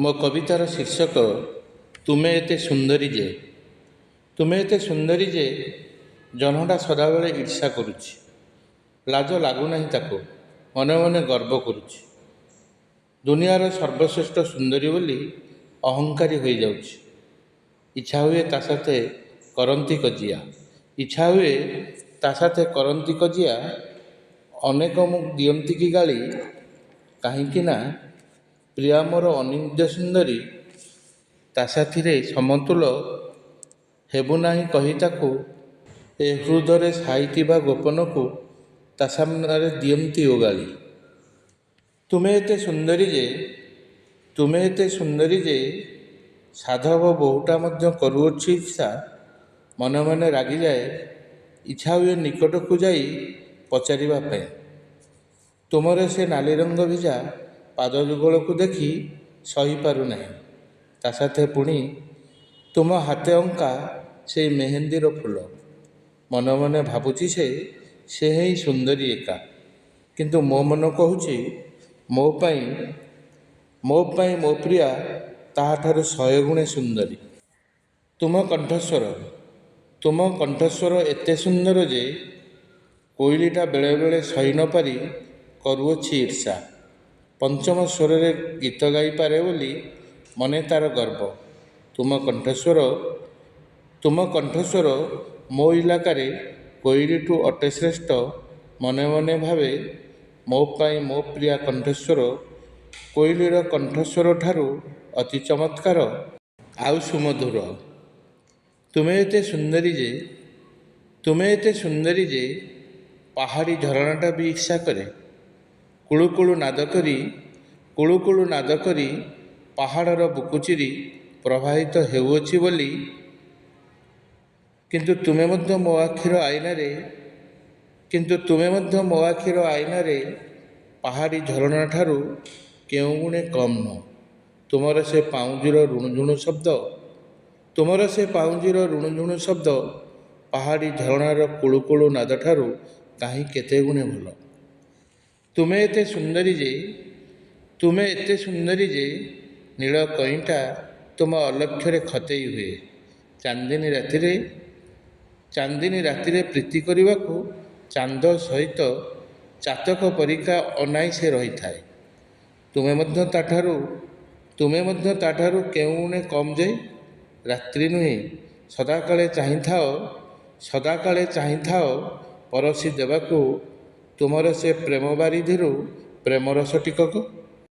ମୋ କବିତାର ଶୀର୍ଷକ ତୁମେ ଏତେ ସୁନ୍ଦରୀ ଯେ। ତୁମେ ଏତେ ସୁନ୍ଦରୀ ଯେ ଜହ୍ନଟା ସଦାବେଳେ ଈର୍ଷା କରୁଛି। ଲାଜ ଲାଗୁନାହିଁ ତାକୁ, ମନେ ମନେ ଗର୍ବ କରୁଛି। ଦୁନିଆର ସର୍ବଶ୍ରେଷ୍ଠ ସୁନ୍ଦରୀ ବୋଲି ଅହଙ୍କାରୀ ହୋଇଯାଉଛି। ଇଚ୍ଛା ହୁଏ ତା ସାଥେ କରନ୍ତି କଜିଆ। ଇଚ୍ଛା ହୁଏ ତା ସାଥେ କରନ୍ତି କଜିଆ। ଅନେକ ମୁଁ ଦିଅନ୍ତି କି ଗାଳି, କାହିଁକି ନା ପ୍ରିୟା ମୋର ଅନିନ୍ଦ୍ୟ ସୁନ୍ଦରୀ। ତା ସାଥିରେ ସମତୁଲ ହେବୁ ନାହିଁ କହି ତାକୁ। ଏ ହୃଦୟରେ ସାଇଥିବା ଗୋପନକୁ ତା ସାମ୍ନାରେ ଦିଅନ୍ତି ଓଗାଳି। ତୁମେ ଏତେ ସୁନ୍ଦରୀ ଯେ, ତୁମେ ଏତେ ସୁନ୍ଦରୀ ଯେ ସାଧବ ବୋହୂଟା ମଧ୍ୟ କରୁଅଛି ଇର୍ଷା। ମନେ ମନେ ରାଗିଯାଏ, ଇଚ୍ଛା ହୁଏ ନିକଟକୁ ଯାଇ ପଚାରିବା ପାଇଁ। ତୁମର ସେ ନାଲି ରଙ୍ଗ ଭିଜା ପାଦ ଯୁଗଳକୁ ଦେଖି ସହିପାରୁନାହିଁ। ତା ସାଥେ ପୁଣି ତୁମ ହାତେ ଅଙ୍କା ସେଇ ମେହେନ୍ଦିର ଫୁଲ। ମନେ ମନେ ଭାବୁଛି ସେ ହିଁ ସୁନ୍ଦରୀ ଏକା। କିନ୍ତୁ ମୋ ମନ କହୁଛି ମୋ ପାଇଁ ମୋ ପ୍ରିୟା ତାହାଠାରୁ 100 ଗୁଣେ ସୁନ୍ଦରୀ। ତୁମ କଣ୍ଠସ୍ୱର ଏତେ ସୁନ୍ଦର ଯେ କୋଇଲିଟା ବେଳେବେଳେ ସହି ନ ପାରି କରୁଅଛି ଈର୍ଷା। ପଞ୍ଚମ ସ୍ୱରରେ ଗୀତ ଗାଇପାରେ ବୋଲି ମନେ ତାର ଗର୍ବ। ତୁମ କଣ୍ଠସ୍ୱର ମୋ ଇଲାକାରେ କୋଇଲିଠୁ ଅଟେ ଶ୍ରେଷ୍ଠ। ମନେ ମନେ ଭାବେ ମୋ ପାଇଁ ମୋ ପ୍ରିୟା କଣ୍ଠସ୍ୱର କୋଇଲିର କଣ୍ଠସ୍ୱର ଠାରୁ ଅତି ଚମତ୍କାର ଆଉ ସୁମଧୁର। ତୁମେ ଏତେ ସୁନ୍ଦରୀ ଯେ ପାହାଡ଼ି ଝରଣାଟା ବି ଈର୍ଷା କରେ। କୁଳୁ କୁଳୁ ନାଦ କରି ପାହାଡ଼ର ବୁକୁ ଚିରି ପ୍ରବାହିତ ହେଉଅଛି ବୋଲି। କିନ୍ତୁ ତୁମେ ମଧ୍ୟ ମୋ ଆଖିର ଆଇନାରେ ପାହାଡ଼ି ଝରଣା ଠାରୁ କେଉଁ ଗୁଣେ କମ୍ ନୁହଁ। ତୁମର ସେ ପାଉଁଜିର ରୁଣୁଝୁଣୁ ଶବ୍ଦ ପାହାଡ଼ି ଝରଣାର କୁଳୁ କୁଳୁ ନାଦଠାରୁ କାହିଁ କେତେ ଗୁଣେ ଭଲ। ତୁମେ ଏତେ ସୁନ୍ଦରୀ ଯେ ନୀଳ କଇଁଟା ତୁମ ଅଲକ୍ଷ୍ୟରେ ଖତେଇ ହୁଏ। ଚାନ୍ଦିନୀ ରାତିରେ ପ୍ରୀତି କରିବାକୁ ଚାନ୍ଦ ସହିତ ଚାତକ ପରିକା ଅନାଇ ସେ ରହିଥାଏ। ତୁମେ ମଧ୍ୟ ତାଠାରୁ କେଉଁ ଗୁଣେ କମ୍ ଯେ। ରାତ୍ରି ନୁହେଁ ସଦାକାଳେ ଚାହିଁଥାଅ ପରଶି ଦେବାକୁ ତୁମର ସେ ପ୍ରେମ ବାରିଧିରୁ ପ୍ରେମରସ ଟିକକ।